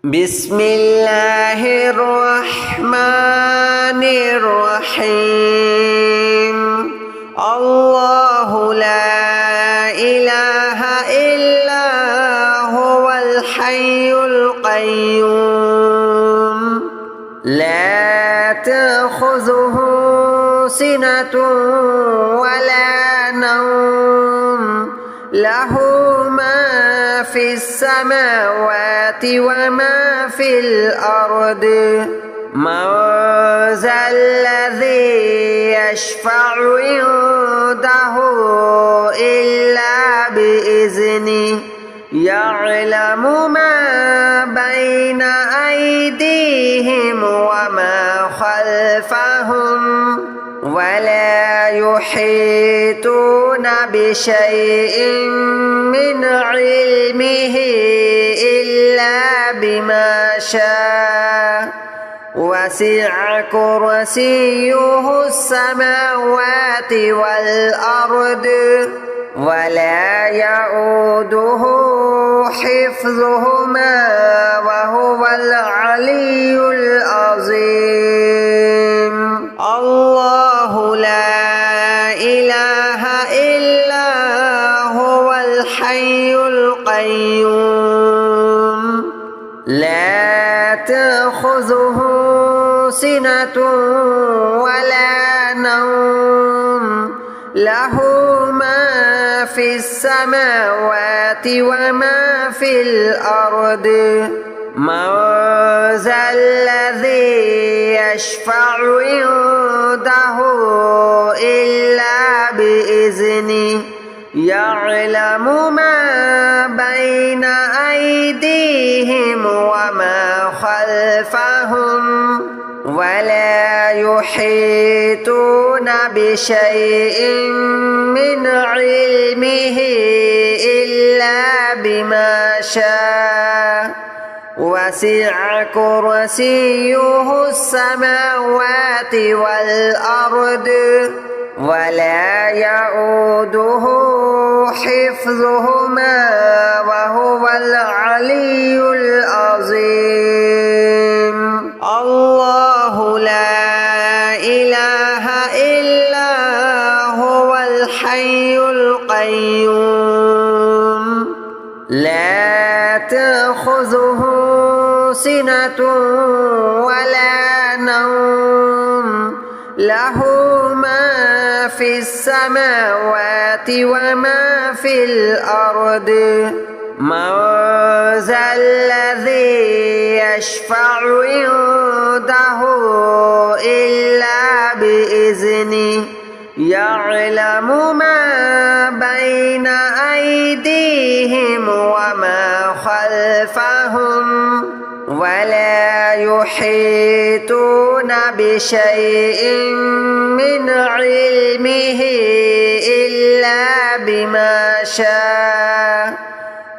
بسم الله الرحمن الرحيم الله لا إله إلا هو الحي القيوم لا تأخذه سنة ولا نوم له ما في السماوات وما في الأرض من ذا الذي يشفع عنده إلا بإذنه يعلم ما بين أيديهم وما خلفهم ولا يحيطون بشيء من علمه إلا بما شاء وسع كرسيه السماوات والأرض ولا يؤوده حفظهما وهو العلي العظيم الله لا إله إلا هو الحي القيوم لا تأخذه سنة ولا نوم له ما في السماوات وما في الأرض من ذا الذي يشفع عنده إلا بإذنه يعلم ما بين أيديهم وما خلفهم ولا يحيطون بشيء من علمه إلا بما شاء وسع كرسيه السماوات والأرض ولا يؤوده حفظهما وهو العلي العظيم الله لا إله إلا هو الحي القيوم لا تأخذه سنة ولا نوم له ما في السماوات وما في الأرض من ذا الذي يشفع عنده إلا بإذنه يعلم ما بين أيديهم وما خلفهم ولا يحيطون بشيء من علمه إلا بما شاء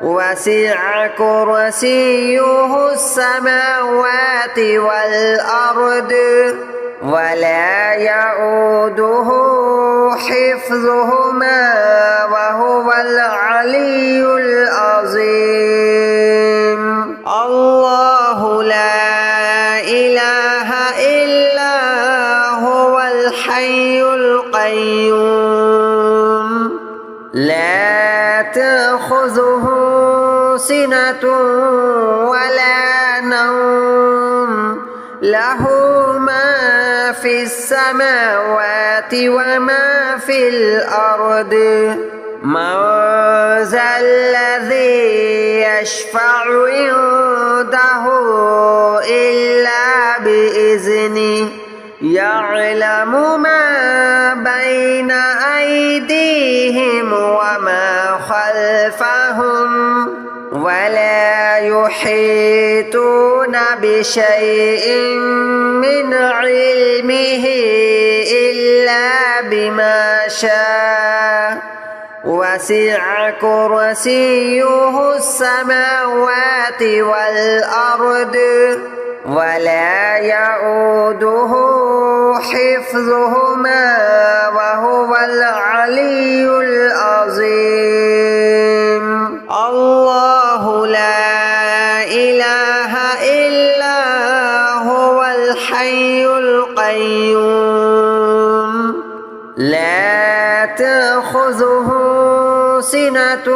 وسع كرسيه السماوات والأرض ولا يؤوده حفظهما وهو العلي العظيم الله لا إله إلا هو الحي القيوم لا تأخذه سنة ولا نوم له ما في السماوات وما في الأرض من ذا الذي يشفع عنده إلا بإذنه يعلم ما بين أيديهم وما خلفهم ولا يحيطون بشيء من علمه إلا بما شاء وسع كرسيه السماوات والأرض ولا يؤوده حفظهما وهو العلي العظيم الله لا إله سنة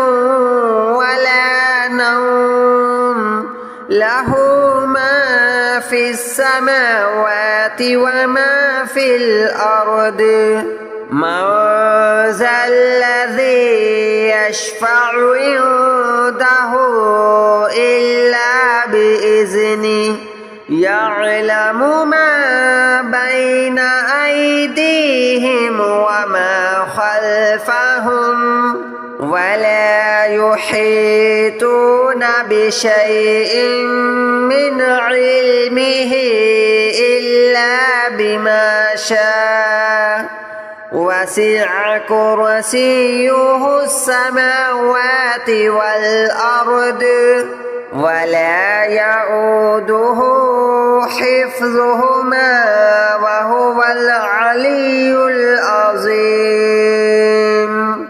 ولا نوم له ما في السماوات وما في الأرض من ذا الذي يشفع عنده إلا بإذنه يعلم ما بين أيديهم وما خلفهم ولا يحيطون بشيء من علمه إلا بما شاء وسع كرسيه السماوات والأرض ولا يؤوده حفظهما وهو العلي العظيم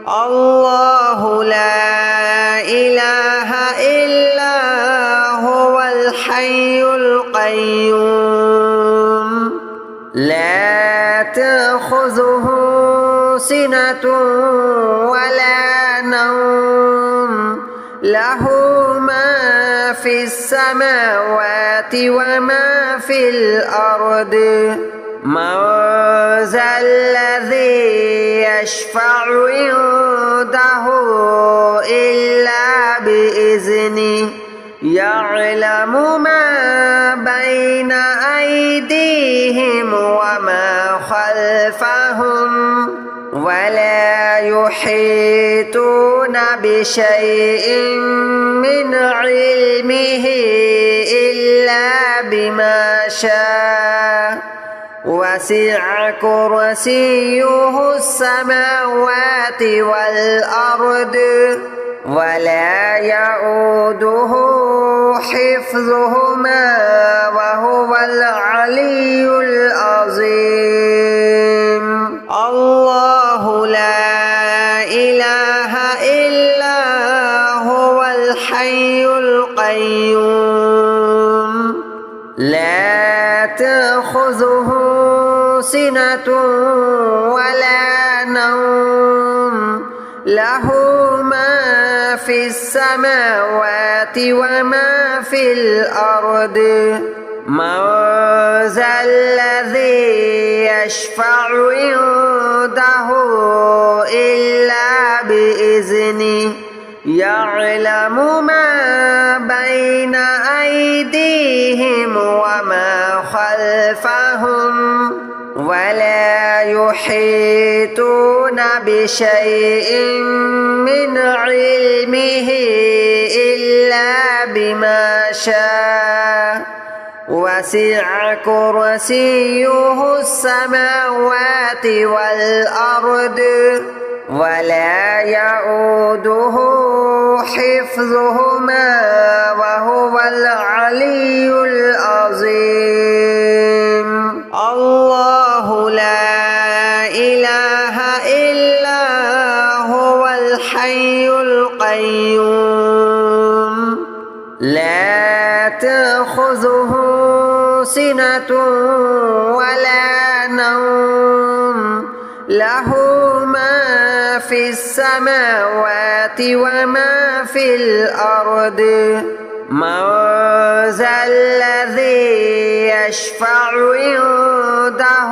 الله لا إله إلا هو الحي القيوم لا تأخذه سنة ولا نوم له ما في السماوات وما في الأرض من ذا الذي يشفع عنده إلا بإذنه يعلم ما بين أيديهم وما خلفهم ولا يحيطون بشيء من علمه إلا بما شاء وسع كرسيه السماوات والأرض ولا يؤوده حفظهما وهو العلي العظيم الله لا إله إلا هو الحي القيوم لا تأخذه سنة ولا نوم له ما في السماوات وما في الأرض من ذا الذي يشفع عنده إلا بإذنه يعلم ما بين أيديهم وما خلفهم ولا يحيطون بشيء من علمه إلا بما شاء وسع كرسيه السماوات والأرض ولا يؤوده حفظهما وهو العلي العظيم الله لا إله إلا هو الحي القيوم لا تأخذه سنة ولا نوم له ما في السماوات وما في الأرض من ذا الذي يشفع عنده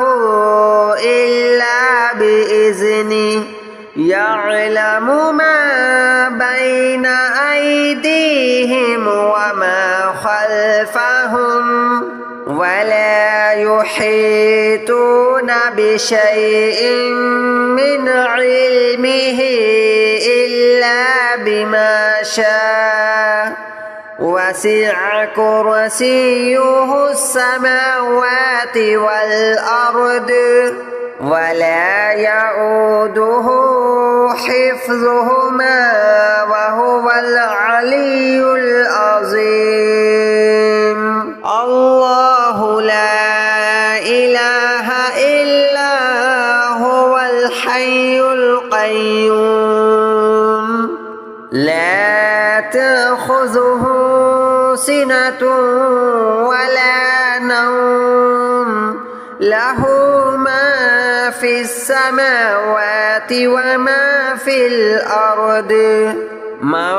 إلا بإذنه يعلم ما بين أيديهم وما خلفهم ولا يحيطون بشيء من علمه إلا بما شاء وسع كرسيه السماوات والأرض ولا يؤوده حفظهما وهو العلي العظيم الله لا إله إلا هو الحي القيوم لا تأخذه سنة ولا نوم له ما في السماوات وما في الأرض من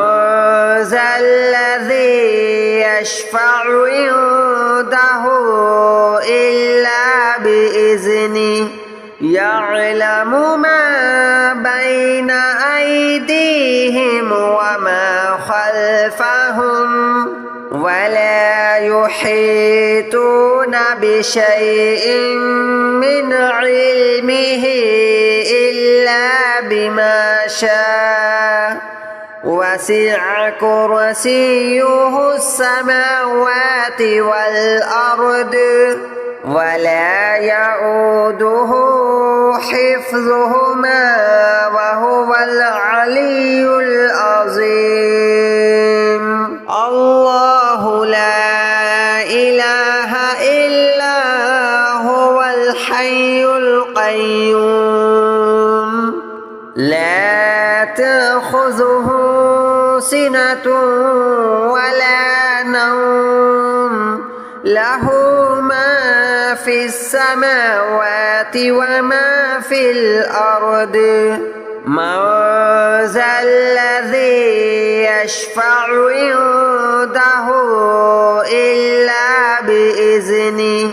ذا الذي يشفع عنده إلا بإذنه يعلم ما بين أيديهم وما خلفهم ولا يحيطون بشيء من علمه إلا بما شاء وسع كرسيه السماوات والأرض ولا يؤوده حفظهما وهو العلي العظيم الله لا إله إلا هو الحي القيوم لا تأخذه سنة ولا نوم له ما في السماوات وما في الأرض من ذا الذي يشفع عنده إلا بإذنه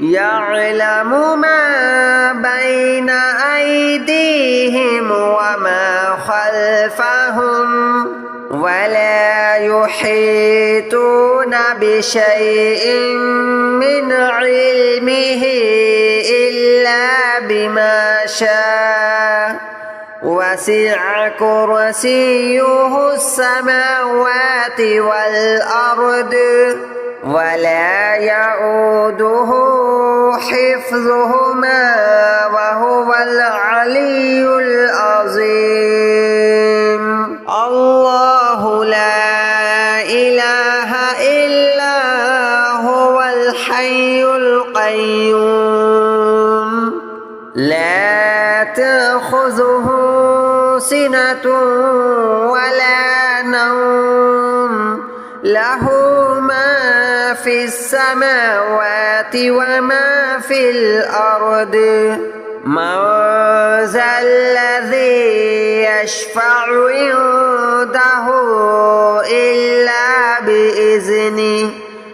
يعلم ما بين أيديهم وما خلفهم ولا يحيطون بشيء من علمه إلا بما شاء وسع كرسيه السماوات والأرض ولا يؤوده حفظهما وهو العلي العظيم الله لا إله إلا هو الحي القيوم لا تأخذه سنة ولا نوم له ما في السماوات وما في الأرض من ذا الذي يشفع عنده إلا بإذنه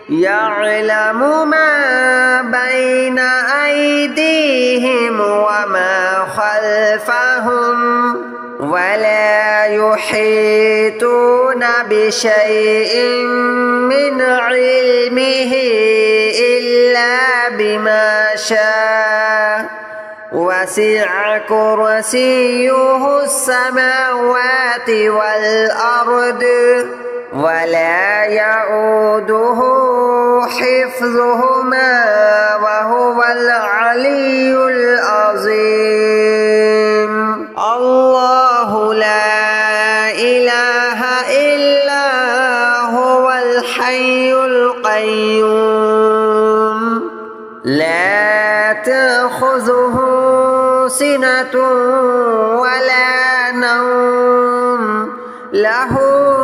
يعلم ما بين أيديهم وما خلفهم ولا يحيطون بشيء من علمه إلا بما شاء وسع كرسيه السماوات والأرض ولا يؤوده حفظهما وهو العلي العظيم الله لا إله إلا هو الحي القيوم لا تأخذه سنة ولا نوم له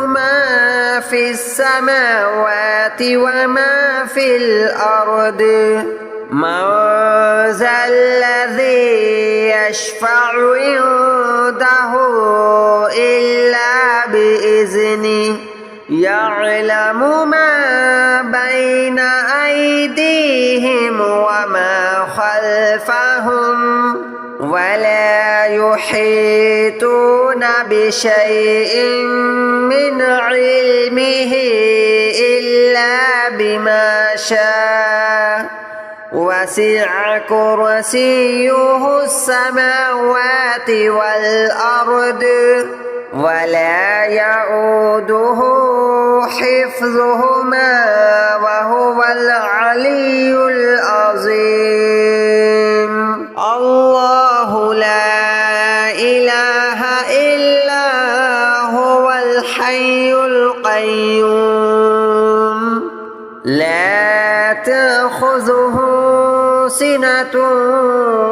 ما في السماوات وما في الأرض من ذا الذي يشفع عنده إلا بإذنه يعلم ما بين أيديهم وما خلفهم ولا يحيطون بشيء من علمه إلا بما شاء وسع كرسيه السماوات والأرض ولا يؤوده حفظهما وهو العلي العظيم الله لا إله إلا هو الحي القيوم لا تأخذه سنة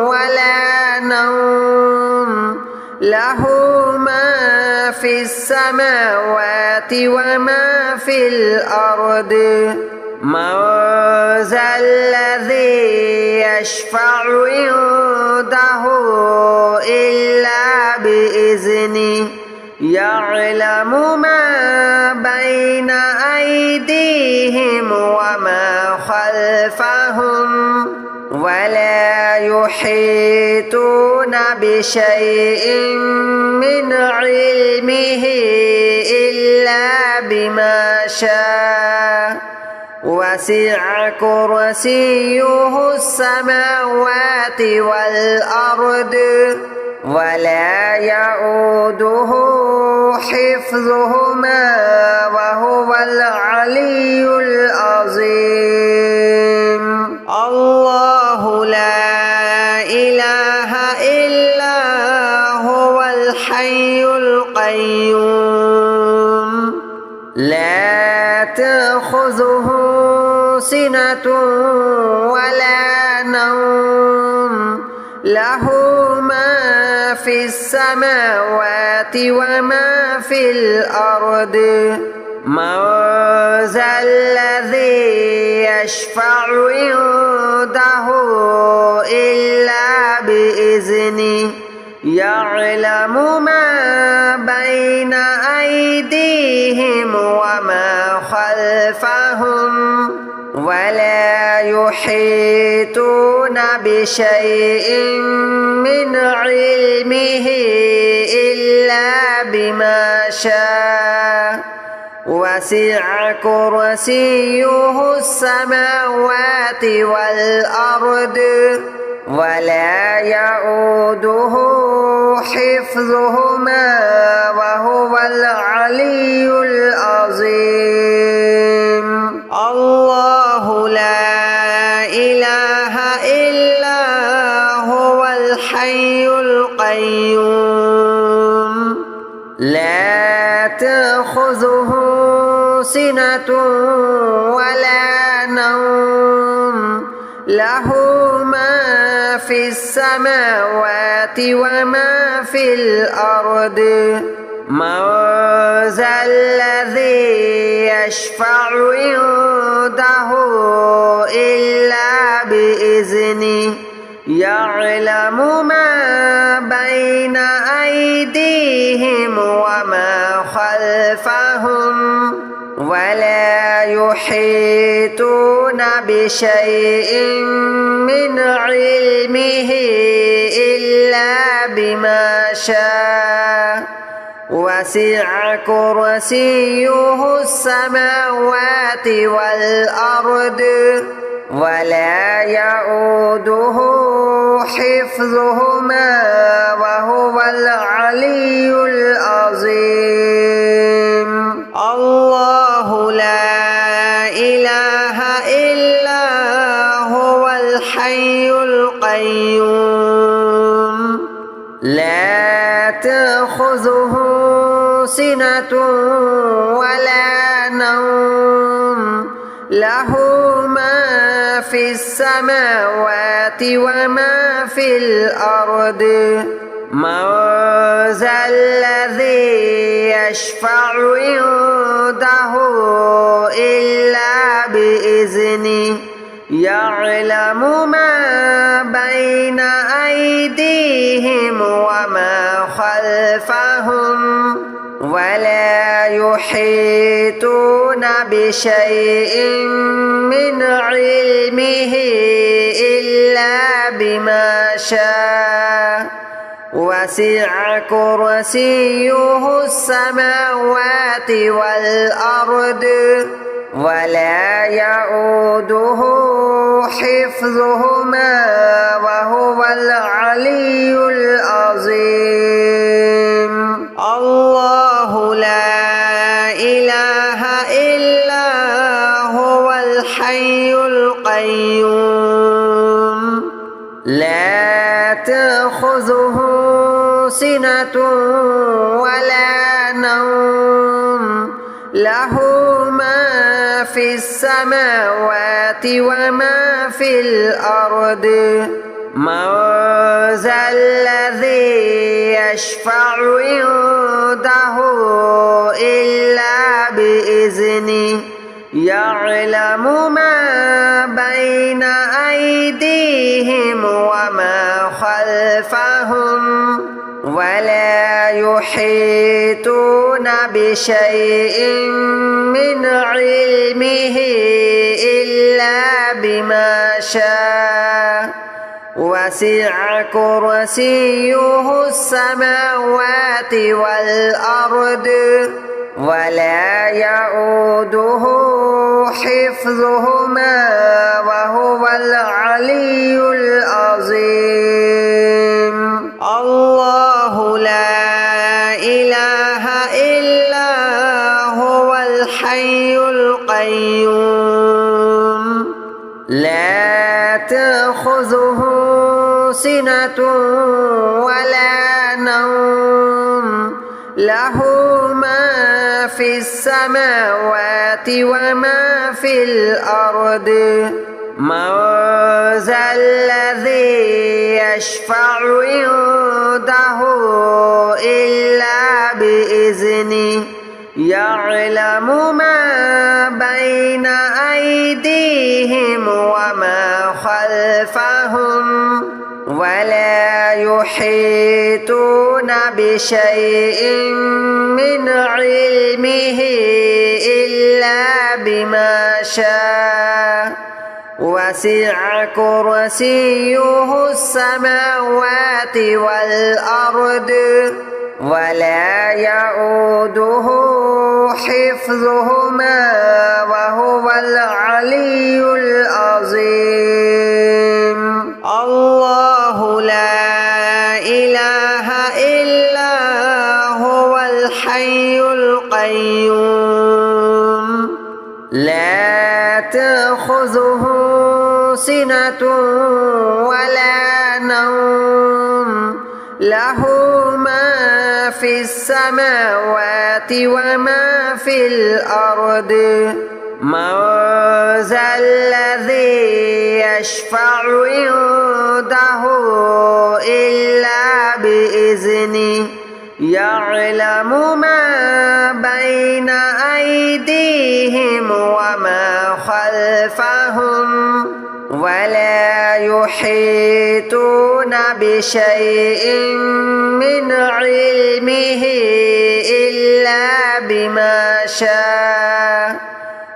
ولا نوم له ما في السماوات وما في الأرض من ذا الذي يشفع عنده إلا بإذنه يعلم ما بين أيديهم وما خلفهم ولا يحيطون بشيء من علمه إلا بما شاء وسع كرسيه السماوات والأرض ولا يؤوده حفظهما وهو العلي العظيم الله لا إله إلا هو الحي القيوم لا تأخذه سنة ولا نوم له ما في السماوات وما في الأرض من ذا الذي يشفع عنده إلا بإذنه يعلم ما بين أيديهم وما خلفهم ولا يحيطون بشيء من علمه إلا بما شاء وسع كرسيه السماوات والأرض ولا يؤوده حفظهما وهو العلي العظيم الله لا إله إلا هو الحي القيوم لا تأخذه سنة ولا نوم له ما في السماوات وما في الأرض من ذا الذي يشفع عنده إلا بإذنه يعلم ما بين أيديهم وما خلفهم ولا يحيطون بشيء من علمه إلا بما شاء وسع كرسيه السماوات والأرض ولا يؤوده حفظهما وهو العلي العظيم الله لا إله إلا هو الحي القيوم لا تأخذه سنة ولا نوم له ما في السماوات وما في الأرض من ذا الذي يشفع عنده إلا بإذنه يعلم ما بين أيديهم وما خلفهم ولا يحيطون بشيء من علمه إلا بما شاء وسع كرسيه السماوات والأرض ولا يؤوده حفظهما وهو العلي العظيم الله لا إله إلا هو الحي القيوم لا تأخذه سنة ولا نوم له ما في السماوات وما في الأرض من ذا الذي يشفع عنده إلا بإذنه يعلم ما بين أيديهم وما خلفهم ولا يحيطون بشيء من علمه إلا بما شاء وسع كرسيه السماوات والأرض ولا يؤوده حفظهما وهو العلي العظيم الله لا إله إلا هو الحي القيوم لا تأخذه سنة ولا نوم له ما في السماوات وما في الأرض من ذا الذي يشفع عنده إلا بإذنه يعلم ما بين أيديهم وما خلفهم ولا يحيطون بشيء من علمه إلا بما شاء وسع كرسيه السماوات والأرض ولا يؤوده حفظهما وهو العلي العظيم الله لا إله إلا هو الحي القيوم لا تأخذه سنة ولا نوم له ما في السماوات وما في الأرض من ذا الذي يشفع عنده إلا بإذنه يعلم ما بين أيديهم وما خلفهم ولا يحيطون بشيء من علمه إلا بما شاء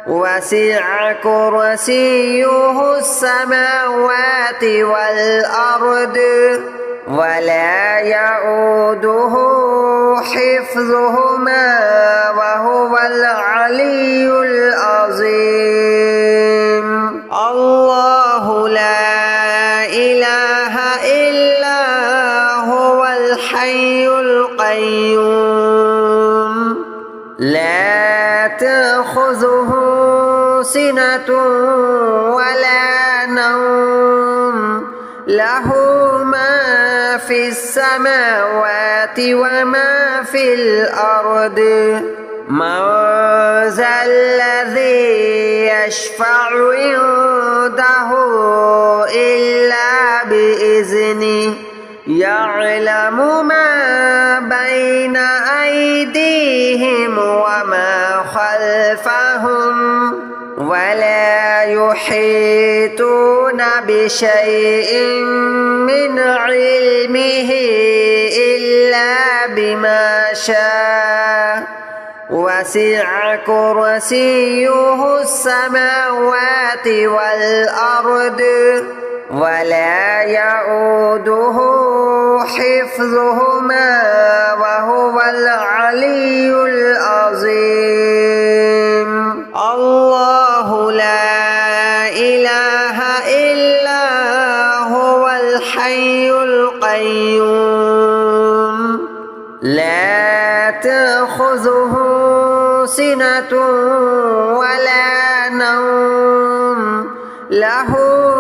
وسع كرسيه السماوات والأرض ولا يؤوده حفظهما وهو العلي العظيم الله لا إله إلا هو الحي القيوم لا تأخذه سنة ولا نوم له ما في السماوات وما في الأرض من ذا الذي يشفع عنده إلا بإذنه يعلم ما بين أيديهم وما خلفهم ولا يحيطون بشيء من علمه إلا بما شاء وسع كرسيه السماوات والأرض ولا يؤوده حفظهما وهو العلي العظيم الله لا إله إلا هو الحي القيوم لا تأخذه سنة ولا نوم له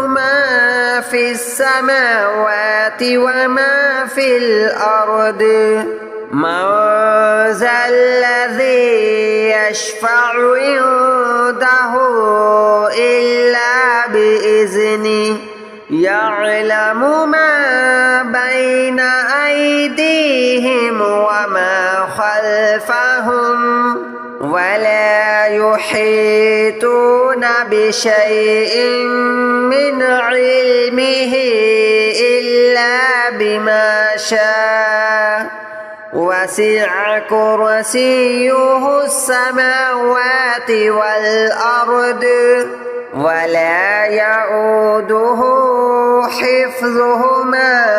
ما في السماوات وما في الأرض من ذا الذي يشفع عنده إلا بإذنه يعلم ما بين أيديهم وما خلفهم ولا يحيطون بشيء من علمه إلا بما شاء وسع كرسيه السماوات والأرض ولا يؤوده حفظهما